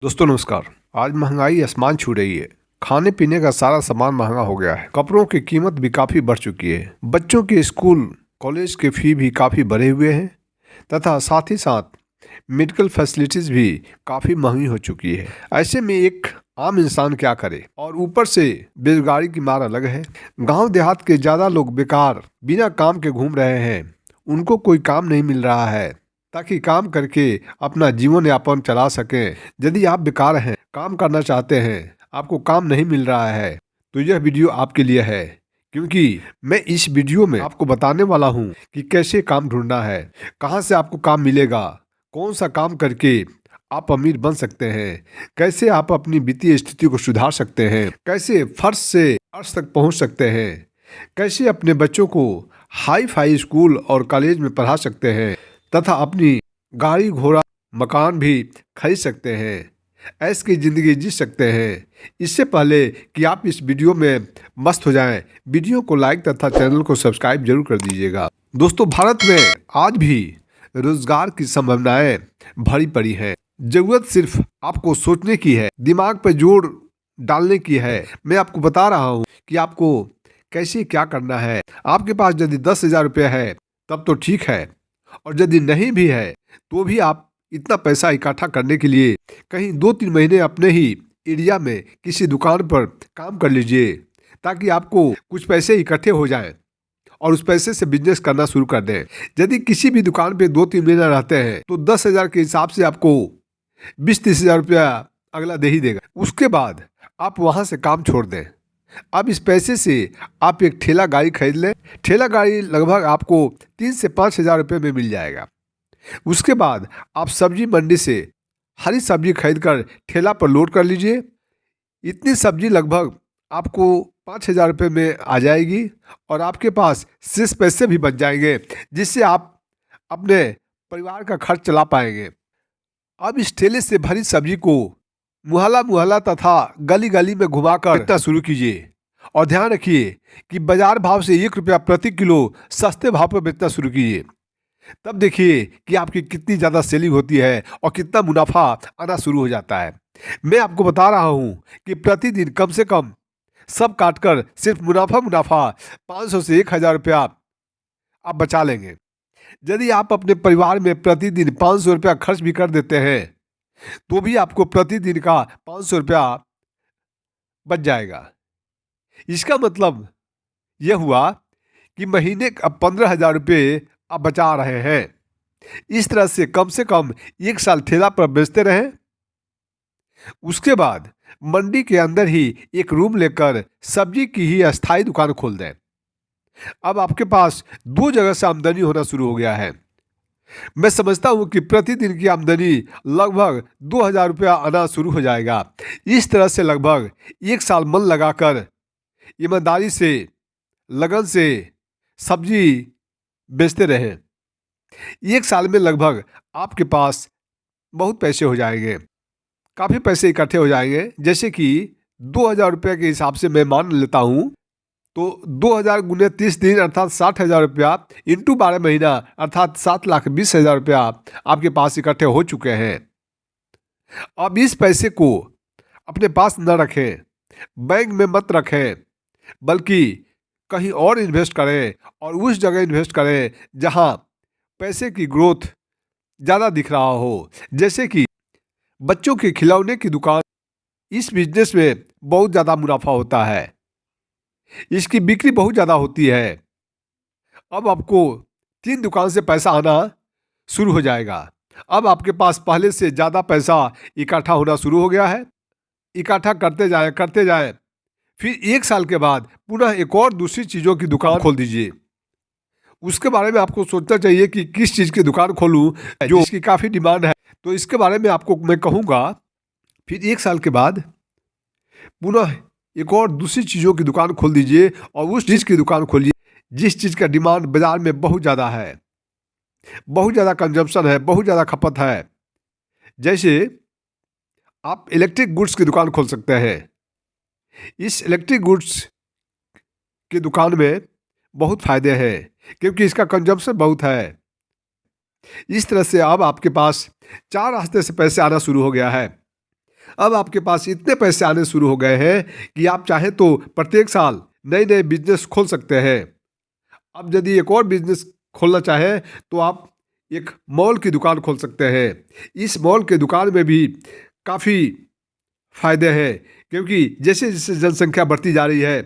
दोस्तों नमस्कार। आज महंगाई आसमान छू रही है। खाने पीने का सारा सामान महंगा हो गया है। कपड़ों की कीमत भी काफ़ी बढ़ चुकी है। बच्चों के स्कूल कॉलेज के फी भी काफ़ी बढ़े हुए हैं तथा साथ ही साथ मेडिकल फैसिलिटीज़ भी काफ़ी महंगी हो चुकी है। ऐसे में एक आम इंसान क्या करे, और ऊपर से बेरोजगारी की मार अलग है। गांव देहात के ज़्यादा लोग बेकार बिना काम के घूम रहे हैं। उनको कोई काम नहीं मिल रहा है ताकि काम करके अपना जीवन यापन चला सकें। यदि आप बेकार हैं, काम करना चाहते हैं, आपको काम नहीं मिल रहा है, तो यह वीडियो आपके लिए है। क्योंकि मैं इस वीडियो में आपको बताने वाला हूं कि कैसे काम ढूंढना है, कहां से आपको काम मिलेगा, कौन सा काम करके आप अमीर बन सकते हैं, कैसे आप अपनी वित्तीय स्थिति को सुधार सकते हैं, कैसे फर्श से अर्श तक पहुंच सकते हैं, कैसे अपने बच्चों को हाई फाई स्कूल और कॉलेज में पढ़ा सकते हैं तथा अपनी गाड़ी घोड़ा मकान भी खरीद सकते हैं, ऐश की ज़िंदगी जी सकते हैं। इससे पहले कि आप इस वीडियो में मस्त हो जाएं, वीडियो को लाइक तथा चैनल को सब्सक्राइब जरूर कर दीजिएगा। दोस्तों, भारत में आज भी रोजगार की संभावनाएं भरी पड़ी हैं। जरूरत सिर्फ आपको सोचने की है, दिमाग पर जोर डालने की है। मैं आपको बता रहा हूँ कि आपको कैसे क्या करना है। आपके पास यदि 10,000 रुपये है तब तो ठीक है, और यदि नहीं भी है तो भी आप इतना पैसा इकट्ठा करने के लिए कहीं 2-3 महीने अपने ही एरिया में किसी दुकान पर काम कर लीजिए, ताकि आपको कुछ पैसे इकट्ठे हो जाएं और उस पैसे से बिजनेस करना शुरू कर दें। यदि किसी भी दुकान पे 2-3 महीने रहते हैं तो 10,000 के हिसाब से आपको 20-30 हज़ार रुपया अगला दे ही देगा। उसके बाद आप वहाँ से काम छोड़ दें। अब इस पैसे से आप एक ठेला गाड़ी खरीद लें। ठेला गाड़ी लगभग आपको 3 से 5 हज़ार रुपये में मिल जाएगा। उसके बाद आप सब्जी मंडी से हरी सब्जी खरीद कर ठेला पर लोड कर लीजिए। इतनी सब्जी लगभग आपको 5,000 रुपये में आ जाएगी और आपके पास शेष पैसे भी बच जाएंगे, जिससे आप अपने परिवार का खर्च चला पाएंगे। अब इस ठेले से भरी सब्जी को मुहल्ला मुहल्ला तथा गली गली में घुमाकर बेचना शुरू कीजिए, और ध्यान रखिए कि बाजार भाव से 1 रुपया प्रति किलो सस्ते भाव पर बेचना शुरू कीजिए। तब देखिए कि आपकी कितनी ज़्यादा सेलिंग होती है और कितना मुनाफा आना शुरू हो जाता है। मैं आपको बता रहा हूँ कि प्रतिदिन कम से कम सब काटकर सिर्फ मुनाफा मुनाफा 500 से 1,000 रुपया आप बचा लेंगे। यदि आप अपने परिवार में प्रतिदिन 500 रुपया खर्च भी कर देते हैं तो भी आपको प्रतिदिन का 500 रुपया बच जाएगा। इसका मतलब यह हुआ कि महीने का 15,000 रुपये आप बचा रहे हैं। इस तरह से कम 1 साल ठेला पर बेचते रहें। उसके बाद मंडी के अंदर ही एक रूम लेकर सब्जी की ही अस्थायी दुकान खोल दें। अब आपके पास 2 जगह से आमदनी होना शुरू हो गया है। मैं समझता हूँ कि प्रतिदिन की आमदनी लगभग 2,000 रुपया आना शुरू हो जाएगा। इस तरह से लगभग 1 साल मन लगाकर ईमानदारी से लगन से सब्जी बेचते रहें। 1 साल में लगभग आपके पास बहुत पैसे हो जाएंगे, काफ़ी पैसे इकट्ठे हो जाएंगे। जैसे कि 2,000 रुपये के हिसाब से मैं मान लेता हूँ, तो 2,000 गुने 30 दिन अर्थात 60,000 रुपया इंटू 12 महीना अर्थात 7,20,000 रुपया आपके पास इकट्ठे हो चुके हैं। अब इस पैसे को अपने पास न रखें, बैंक में मत रखें, बल्कि कहीं और इन्वेस्ट करें, और उस जगह इन्वेस्ट करें जहां पैसे की ग्रोथ ज़्यादा दिख रहा हो। जैसे कि बच्चों के खिलौने की दुकान, इस बिजनेस में बहुत ज़्यादा मुनाफा होता है, इसकी बिक्री बहुत ज़्यादा होती है। अब आपको 3 दुकान से पैसा आना शुरू हो जाएगा। अब आपके पास पहले से ज़्यादा पैसा इकट्ठा होना शुरू हो गया है। इकट्ठा करते जाएं, फिर 1 साल के बाद पुनः एक और दूसरी चीज़ों की दुकान खोल दीजिए। उसके बारे में आपको सोचना चाहिए कि किस चीज़ की दुकान खोलूं जो इसकी काफ़ी डिमांड है। तो इसके बारे में आपको मैं कहूँगा। फिर 1 साल के बाद पुनः एक और दूसरी चीज़ों की दुकान खोल दीजिए, और उस चीज़ की दुकान खोलिए जिस चीज़ का डिमांड बाज़ार में बहुत ज़्यादा है, बहुत ज़्यादा कंजम्पशन है, बहुत ज़्यादा खपत है। जैसे आप इलेक्ट्रिक गुड्स की दुकान खोल सकते हैं। इस इलेक्ट्रिक गुड्स की दुकान में बहुत फ़ायदे हैं क्योंकि इसका कंजम्पशन बहुत है। इस तरह से अब आपके पास 4 रास्ते से पैसे आना शुरू हो गया है। अब आपके पास इतने पैसे आने शुरू हो गए हैं कि आप चाहें तो प्रत्येक साल नए नए बिजनेस खोल सकते हैं। अब यदि एक और बिजनेस खोलना चाहें तो आप एक मॉल की दुकान खोल सकते हैं। इस मॉल के दुकान में भी काफ़ी फायदे हैं, क्योंकि जैसे जैसे जनसंख्या बढ़ती जा रही है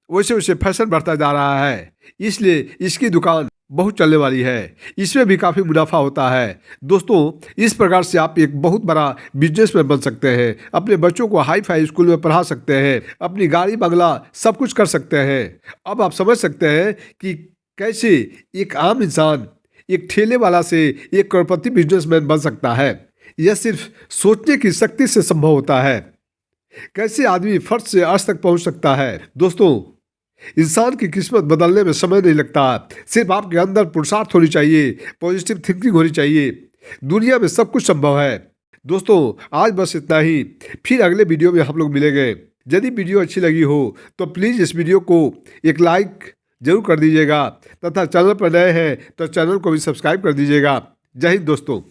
वैसे वैसे फैशन बढ़ता जा रहा है, इसलिए इसकी दुकान बहुत चलने वाली है। इसमें भी काफ़ी मुनाफा होता है। दोस्तों, इस प्रकार से आप एक बहुत बड़ा बिजनेसमैन बन सकते हैं। अपने बच्चों को हाई फाई स्कूल में पढ़ा सकते हैं, अपनी गाड़ी बंगला सब कुछ कर सकते हैं। अब आप समझ सकते हैं कि कैसे एक आम इंसान एक ठेले वाला से एक करोड़पति बिजनेसमैन बन सकता है। यह सिर्फ सोचने की शक्ति से संभव होता है। कैसे आदमी फर्श से अर्श तक पहुंच सकता है। दोस्तों, इंसान की किस्मत बदलने में समय नहीं लगता, सिर्फ आपके अंदर पुरुषार्थ होनी चाहिए, पॉजिटिव थिंकिंग होनी चाहिए। दुनिया में सब कुछ संभव है। दोस्तों, आज बस इतना ही। फिर अगले वीडियो में हम लोग मिलेंगे। यदि वीडियो अच्छी लगी हो तो प्लीज़ इस वीडियो को एक लाइक जरूर कर दीजिएगा, तथा चैनल पर नए हैं तो चैनल को भी सब्सक्राइब कर दीजिएगा। जय हिंद दोस्तों।